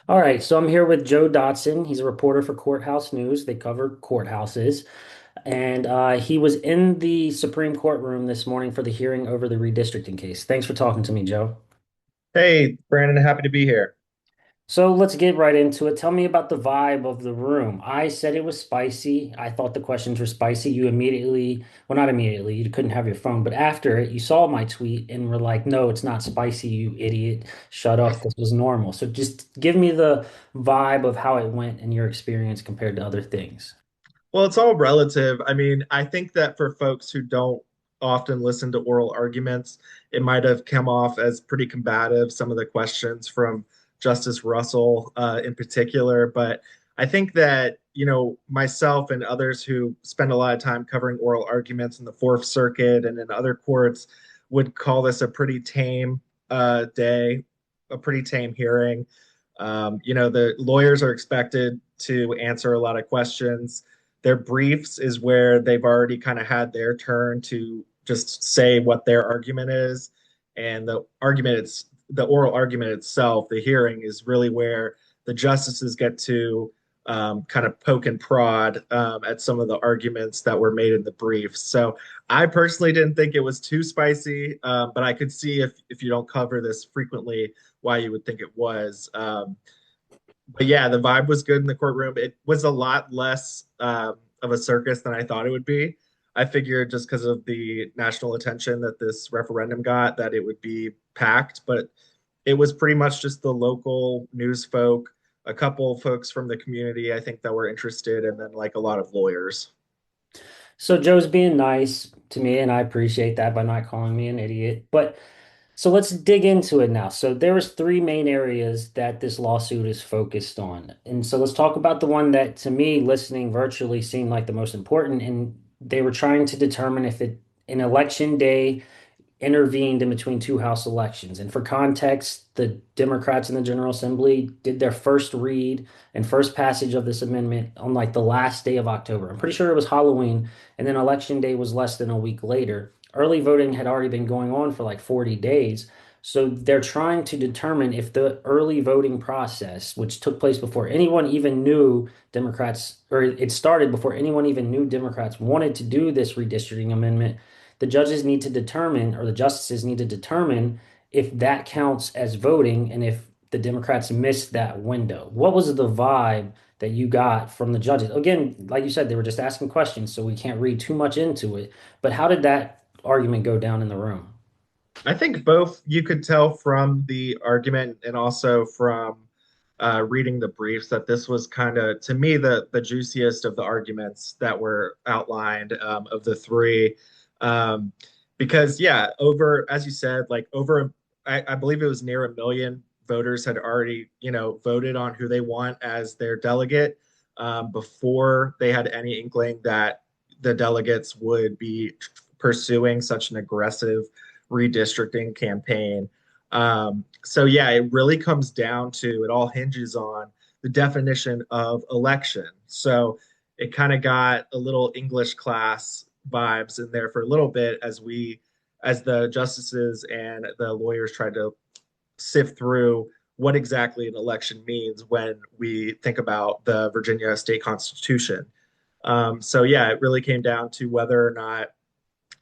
All right, so I'm here with Joe Dodson. He's a reporter for Courthouse News. They cover courthouses. And he was in the Supreme Court room this morning for the hearing over the redistricting case. Thanks for talking to me, Joe. Hey, Brandon, happy to be here. So let's get right into it. Tell me about the vibe of the room. I said it was spicy. I thought the questions were spicy. You immediately, well, not immediately, you couldn't have your phone, but after it, you saw my tweet and were like, no, it's not spicy, you idiot. Shut up. This was normal. So just give me the vibe of how it went in your experience compared to other things. Well, it's all relative. I mean, I think that for folks who don't often listen to oral arguments, it might have come off as pretty combative, some of the questions from Justice Russell in particular. But I think that, myself and others who spend a lot of time covering oral arguments in the Fourth Circuit and in other courts would call this a pretty tame day, a pretty tame hearing. The lawyers are expected to answer a lot of questions. Their briefs is where they've already kind of had their turn to just say what their argument is. And the oral argument itself, the hearing is really where the justices get to kind of poke and prod at some of the arguments that were made in the briefs. So I personally didn't think it was too spicy, but I could see if you don't cover this frequently, why you would think it was. But yeah, the vibe was good in the courtroom. It was a lot less of a circus than I thought it would be. I figured just because of the national attention that this referendum got, that it would be packed, but it was pretty much just the local news folk, a couple folks from the community, I think, that were interested, and then like a lot of lawyers. So Joe's being nice to me, and I appreciate that by not calling me an idiot. But so let's dig into it now. So there was three main areas that this lawsuit is focused on. And so let's talk about the one that to me, listening virtually seemed like the most important. And they were trying to determine if it an election day intervened in between two House elections. And for context, the Democrats in the General Assembly did their first read and first passage of this amendment on like the last day of October. I'm pretty sure it was Halloween, and then Election Day was less than a week later. Early voting had already been going on for like 40 days. So they're trying to determine if the early voting process, which took place before anyone even knew Democrats, or it started before anyone even knew Democrats wanted to do this redistricting amendment, the judges need to determine, or the justices need to determine if that counts as voting and if the Democrats missed that window. What was the vibe that you got from the judges? Again, like you said, they were just asking questions, so we can't read too much into it. But how did that argument go down in the room? I think both you could tell from the argument and also from reading the briefs that this was kind of, to me, the juiciest of the arguments that were outlined of the three. Um, because, yeah, over, as you said, like over, I believe it was near 1 million voters had already, voted on who they want as their delegate before they had any inkling that the delegates would be pursuing such an aggressive redistricting campaign. So yeah, it really comes down to it all hinges on the definition of election. So it kind of got a little English class vibes in there for a little bit as the justices and the lawyers tried to sift through what exactly an election means when we think about the Virginia state constitution. So yeah, it really came down to whether or not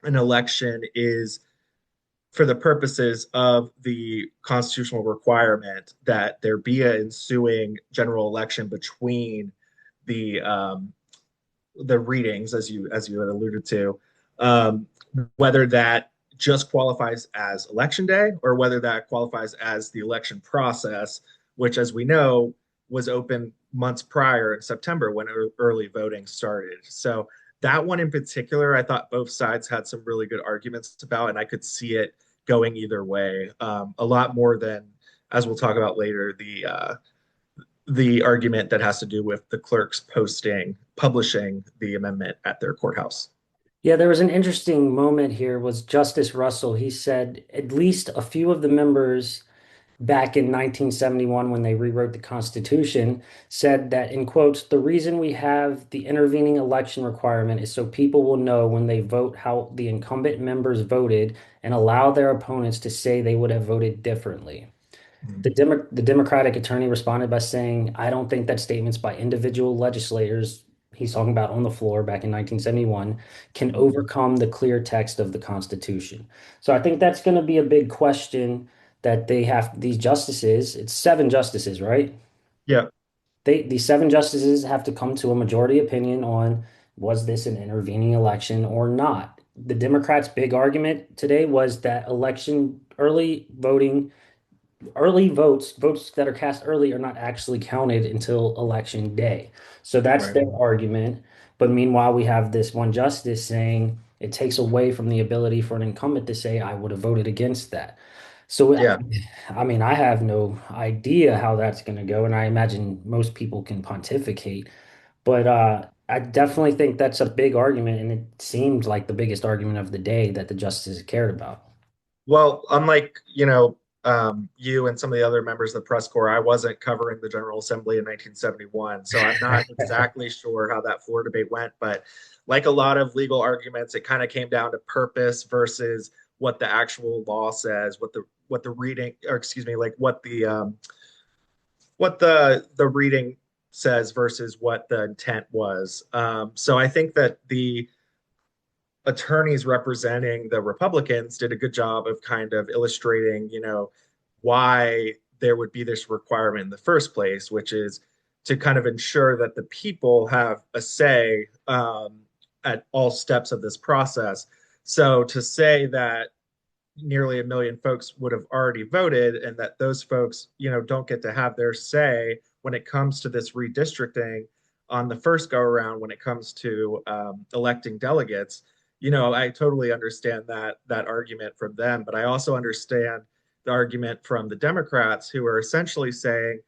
an election is for the purposes of the constitutional requirement that there be an ensuing general election between the um, the readings, as you had alluded to, um, whether that just qualifies as election day or whether that qualifies as the election process, which, as we know, was open months prior in September when early voting started. So that one in particular, I thought both sides had some really good arguments about, and I could see it going either way. A lot more than, as we'll talk about later, the argument that has to do with the clerks publishing the amendment at their courthouse. Yeah, there was an interesting moment here was Justice Russell. He said at least a few of the members back in 1971 when they rewrote the Constitution said that, in quotes, the reason we have the intervening election requirement is so people will know when they vote how the incumbent members voted and allow their opponents to say they would have voted differently. Mhm. The Democratic attorney responded by saying, I don't think that statements by individual legislators, he's talking about on the floor back in 1971, can Mhm. overcome the clear text of the Constitution. So I think that's going to be a big question that they have, these justices, it's seven justices, right? Yeah, These seven justices have to come to a majority opinion on was this an intervening election or not. The Democrats' big argument today was that early votes that are cast early are not actually counted until election day. So that's right. their argument. But meanwhile, we have this one justice saying it takes away from the ability for an incumbent to say, I would have voted against that. So, Yeah. I mean, I have no idea how that's going to go. And I imagine most people can pontificate. But I definitely think that's a big argument. And it seemed like the biggest argument of the day that the justices cared about. Well, unlike, you and some of the other members of the press corps, I wasn't covering the General Assembly in 1971, so I'm not exactly sure how that floor debate went. But like a lot of legal arguments, it kind of came down to purpose versus what the actual law says, what the reading, or excuse me, like what the reading says versus what the intent was. So I think that the attorneys representing the Republicans did a good job of kind of illustrating, why there would be this requirement in the first place, which is to kind of ensure that the people have a say at all steps of this process. So to say that nearly a million folks would have already voted and that those folks, don't get to have their say when it comes to this redistricting on the first go around when it comes to electing delegates, I totally understand that argument from them, but I also understand the argument from the Democrats who are essentially saying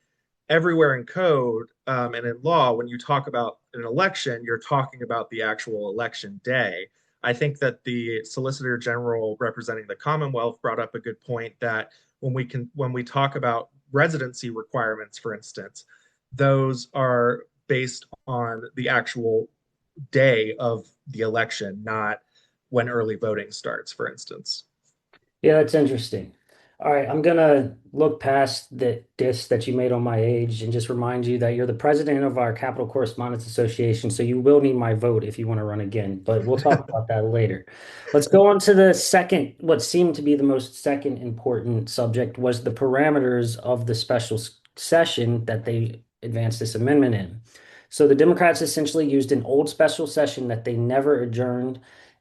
everywhere in code and in law, when you talk about an election, you're talking about the actual election day. I think that the Solicitor General representing the Commonwealth brought up a good point that when we talk about residency requirements, for instance, those are based on the actual day of the election, not when early voting starts, for instance. Yeah, that's interesting. All right, I'm gonna look past the diss that you made on my age and just remind you that you're the president of our Capital Correspondents Association, so you will need my vote if you want to run again, but we'll talk about that later. Let's go on to the second, what seemed to be the most second important subject was the parameters of the special session that they advanced this amendment in. So the Democrats essentially used an old special session that they never adjourned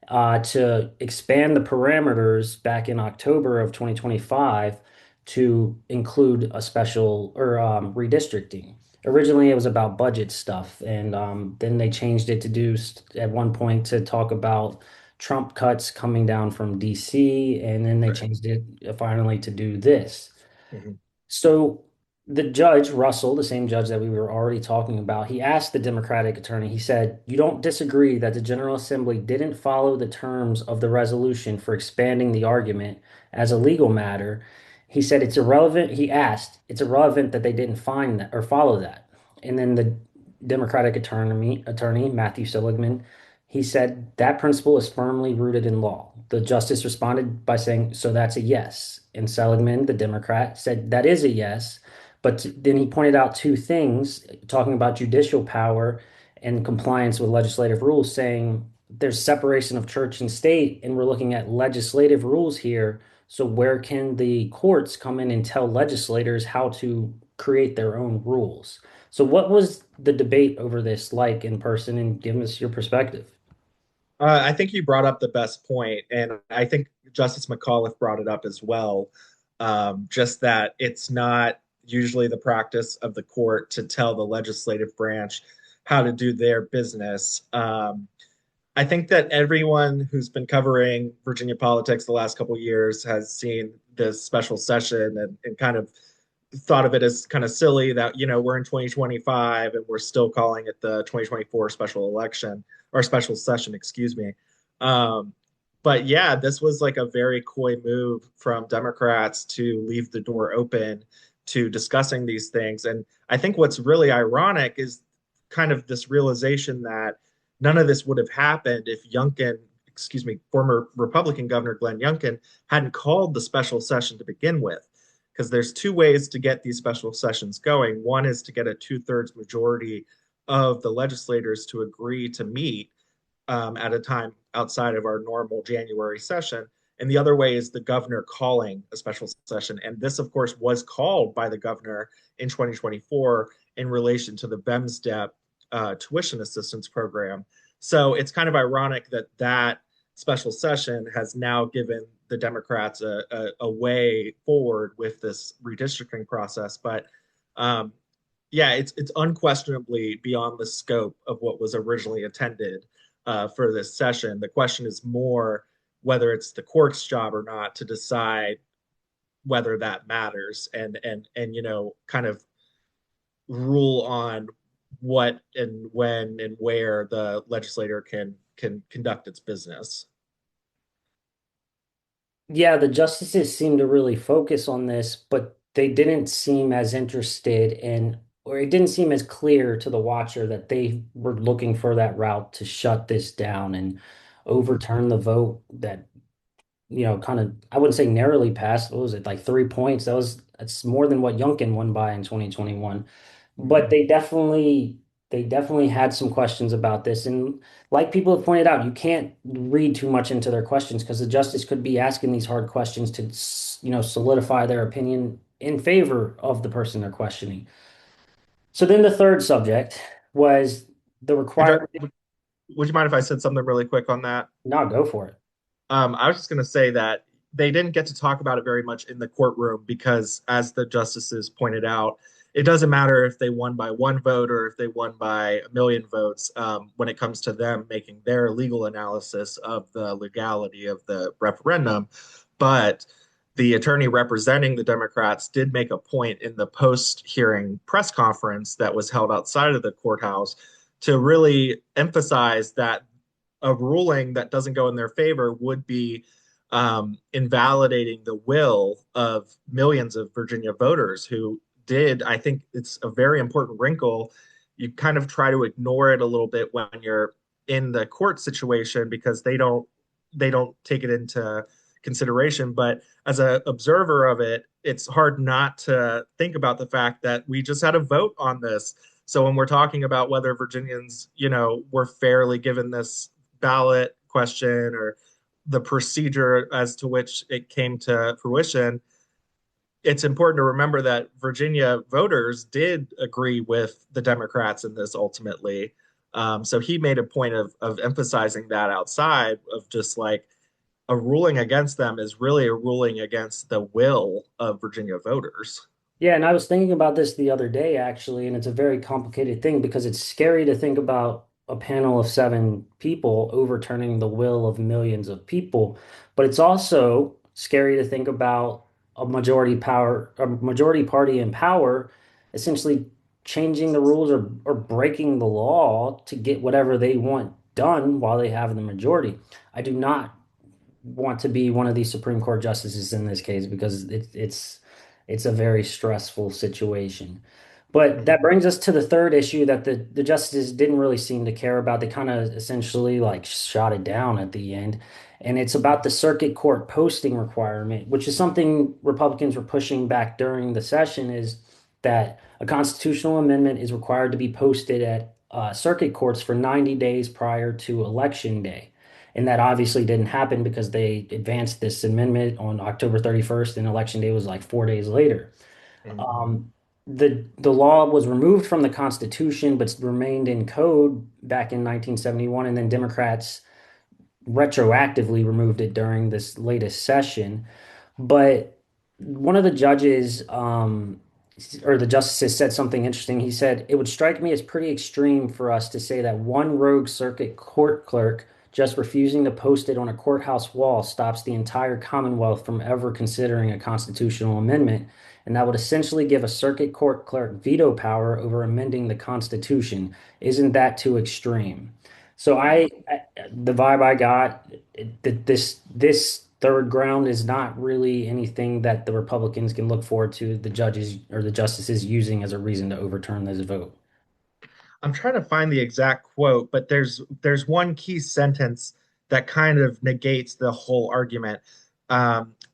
to expand the parameters back in October of 2025 to include a special or redistricting. Originally, it was about budget stuff, and then they changed it to do at one point to talk about Trump cuts coming down from DC, and then they Right. changed it finally to do this. Mhm. So the judge, Russell, the same judge that we were already talking about, he asked the Democratic attorney, he said, you don't disagree that the General Assembly didn't follow the terms of the resolution for expanding the argument as a legal matter. He said it's irrelevant. He asked, it's irrelevant that they didn't find that or follow that. And then the Democratic attorney Matthew Seligman, he said that principle is firmly rooted in law. The justice responded by saying, so that's a yes. And Seligman, the Democrat, said that is a yes. But then he pointed out two things, talking about judicial power and compliance with legislative rules, saying there's separation of church and state, and we're looking at legislative rules here. So where can the courts come in and tell legislators how to create their own rules? So what was the debate over this like in person, and give us your perspective? I think you brought up the best point, and I think Justice McAuliffe brought it up as well. Just that it's not usually the practice of the court to tell the legislative branch how to do their business. I think that everyone who's been covering Virginia politics the last couple of years has seen this special session and kind of thought of it as kind of silly that we're in 2025 and we're still calling it the 2024 special election or special session, excuse me. um, but yeah, this was like a very coy move from Democrats to leave the door open to discussing these things. And I think what's really ironic is kind of this realization that none of this would have happened if Youngkin, excuse me, former Republican Governor Glenn Youngkin hadn't called the special session to begin with. because there's two ways to get these special sessions going. One is to get a two-thirds majority of the legislators to agree to meet at a time outside of our normal January session. And the other way is the governor calling a special session. And this, of course, was called by the governor in 2024 in relation to the BEMSDEP tuition assistance program. So it's kind of ironic that that special session has now given the Democrats a way forward with this redistricting process. But yeah, it's unquestionably beyond the scope of what was originally intended for this session. The question is more whether it's the court's job or not to decide whether that matters and kind of rule on what and when and where the legislator can conduct its business. Yeah, the justices seem to really focus on this, but they didn't seem as interested in, or it didn't seem as clear to the watcher that they were looking for that route to shut this down and overturn the vote that, kind of, I wouldn't say narrowly passed. What was it, like 3 points? That's more than what Youngkin won by in 2021. But Mhm. they definitely had some questions about this. And like people have pointed out, you can't read too much into their questions because the justice could be asking these hard questions to, solidify their opinion in favor of the person they're questioning. So then the third subject was the Could I, requirement. would you mind if I said something really quick on that? No, go for it. I was just going to say that they didn't get to talk about it very much in the courtroom because, as the justices pointed out, it doesn't matter if they won by one vote or if they won by a million votes when it comes to them making their legal analysis of the legality of the referendum. But the attorney representing the Democrats did make a point in the post hearing press conference that was held outside of the courthouse to really emphasize that a ruling that doesn't go in their favor would be invalidating the will of millions of Virginia voters who did. I think it's a very important wrinkle. You kind of try to ignore it a little bit when you're in the court situation because they don't take it into consideration. But as an observer of it, it's hard not to think about the fact that we just had a vote on this. So when we're talking about whether Virginians, were fairly given this ballot question or the procedure as to which it came to fruition, it's important to remember that Virginia voters did agree with the Democrats in this ultimately. So he made a point of emphasizing that outside of just like a ruling against them is really a ruling against the will of Virginia voters. Yeah, and I was thinking about this the other day actually, and it's a very complicated thing because it's scary to think about a panel of seven people overturning the will of millions of people, but it's also scary to think about a majority party in power essentially changing the rules or breaking the law to get whatever they want done while they have the majority. I do not want to be one of these Supreme Court justices in this case because it's a very stressful situation. But that Mhm. brings us to the third issue that the justices didn't really seem to care about. They kind of essentially like shot it down at the end. And it's about the circuit court posting requirement, which is something Republicans were pushing back during the session, is that a constitutional amendment is required to be posted at circuit courts for 90 days prior to election day. And that obviously didn't happen because they advanced this amendment on October 31st, and election day was like 4 days later. Mhm. Um, the law was removed from the Constitution, but remained in code back in 1971, and then Democrats retroactively removed it during this latest session. But one of the judges, or the justices, said something interesting. He said, "It would strike me as pretty extreme for us to say that one rogue circuit court clerk just refusing to post it on a courthouse wall stops the entire Commonwealth from ever considering a constitutional amendment. And that would essentially give a circuit court clerk veto power over amending the Constitution. Isn't that too extreme?" So the vibe I got, that this third ground is not really anything that the Republicans can look forward to the judges or the justices using as a reason to overturn this vote. I'm trying to find the exact quote, but there's one key sentence that kind of negates the whole argument,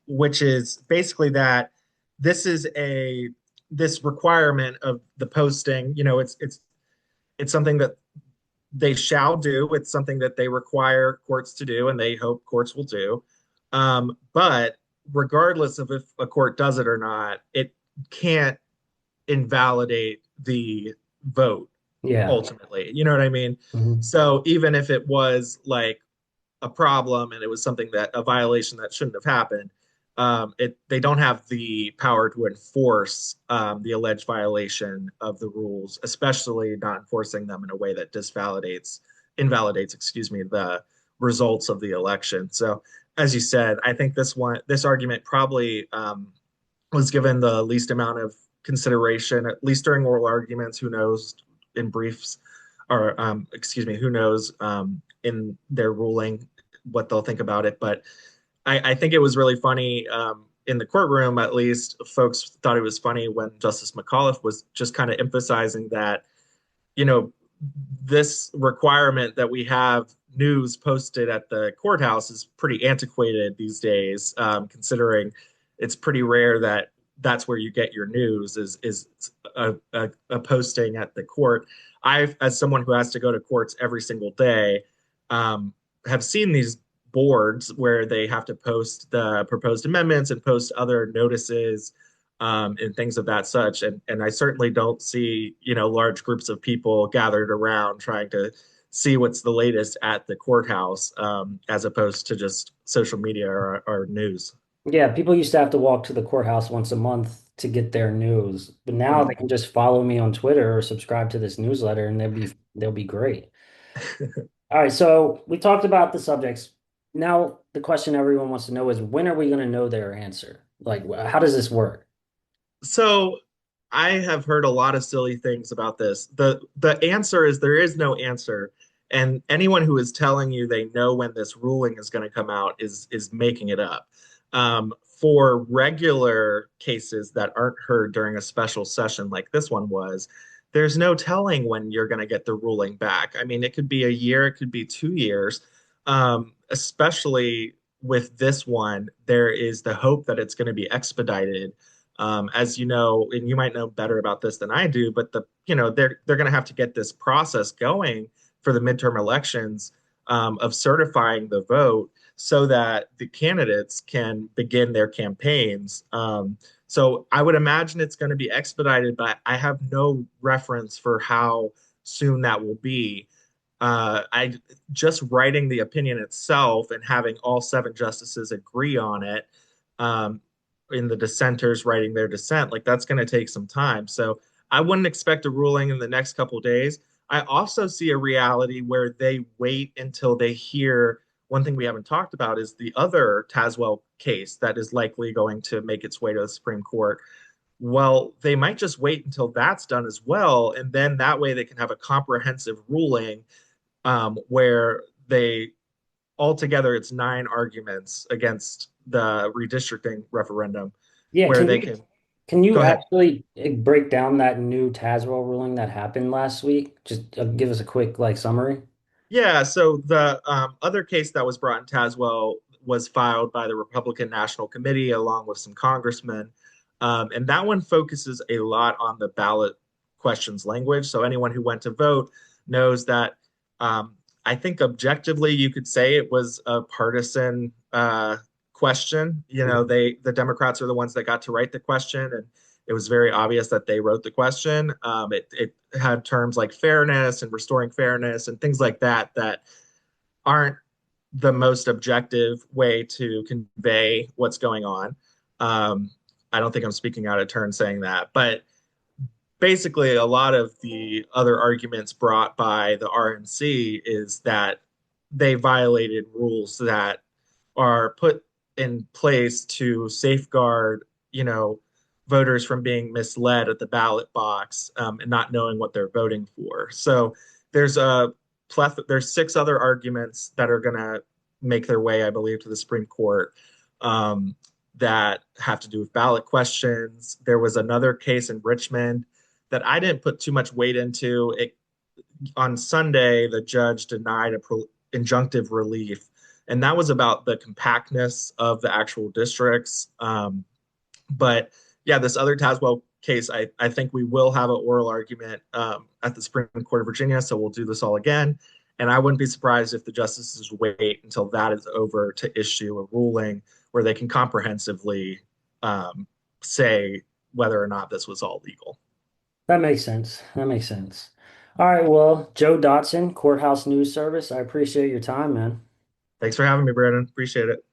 which is basically that this is a this requirement of the posting, it's something that they shall do. It's something that they require courts to do, and they hope courts will do. But regardless of if a court does it or not, it can't invalidate the vote Yeah. ultimately. You know what I mean? Mhm. So even if it was like a problem and it was something that a violation that shouldn't have happened, they don't have the power to enforce the alleged violation of the rules, especially not enforcing them in a way that invalidates, excuse me, the results of the election. So, as you said, I think this argument probably was given the least amount of consideration, at least during oral arguments. Who knows in briefs, or excuse me, who knows in their ruling what they'll think about it. But I think it was really funny in the courtroom, at least, folks thought it was funny when Justice McAuliffe was just kind of emphasizing that, you know, this requirement that we have news posted at the courthouse is pretty antiquated these days, considering it's pretty rare that that's where you get your news is a posting at the court. As someone who has to go to courts every single day, um, have seen these boards where they have to post the proposed amendments and post other notices and things of that such. And I certainly don't see, large groups of people gathered around trying to see what's the latest at the courthouse, as opposed to just social media or news. Yeah, people used to have to walk to the courthouse once a month to get their news, but now they Mhm. can just follow me on Twitter or subscribe to this newsletter, and they'll be great. All right, so we talked about the subjects. Now the question everyone wants to know is when are we going to know their answer? Like, how does this work? So I have heard a lot of silly things about this. The answer is there is no answer. And anyone who is telling you they know when this ruling is going to come out is making it up. For regular cases that aren't heard during a special session like this one was, there's no telling when you're going to get the ruling back. I mean, it could be a year, it could be 2 years. Especially with this one, there is the hope that it's going to be expedited, as you know, and you might know better about this than I do, but they're going to have to get this process going for the midterm elections, of certifying the vote so that the candidates can begin their campaigns. So I would imagine it's going to be expedited, but I have no reference for how soon that will be. I just writing the opinion itself and having all seven justices agree on it, um, in the dissenters writing their dissent, like that's going to take some time. So I wouldn't expect a ruling in the next couple of days. I also see a reality where they wait until they hear. One thing we haven't talked about is the other Tazewell case that is likely going to make its way to the Supreme Court. Well, they might just wait until that's done as well, and then that way they can have a comprehensive ruling, where they altogether it's nine arguments against the redistricting referendum, Yeah, where can they you can can go you ahead. actually break down that new Tazewell ruling that happened last week? Just give us a quick like summary. Yeah, so the other case that was brought in Tazewell was filed by the Republican National Committee along with some congressmen. And that one focuses a lot on the ballot questions language. So anyone who went to vote knows that, I think objectively you could say it was a partisan question. Mhm. The Democrats are the ones that got to write the question, and it was very obvious that they wrote the question. It had terms like fairness and restoring fairness and things like that that aren't the most objective way to convey what's going on. Um, I don't think I'm speaking out of turn saying that, but basically, a lot of the other arguments brought by the RNC is that they violated rules that are put in place to safeguard, you know, voters from being misled at the ballot box, and not knowing what they're voting for. So there's a there's six other arguments that are going to make their way, I believe, to the Supreme Court, that have to do with ballot questions. There was another case in Richmond that I didn't put too much weight into. On Sunday, the judge denied injunctive relief, and that was about the compactness of the actual districts. But yeah, this other Tazewell case, I think we will have an oral argument at the Supreme Court of Virginia, so we'll do this all again. And I wouldn't be surprised if the justices wait until that is over to issue a ruling where they can comprehensively um, say whether or not this was all legal. That makes sense. That makes sense. All right, well, Joe Dodson, Courthouse News Service, I appreciate your time, man. Thanks for having me, Brandon. Appreciate it.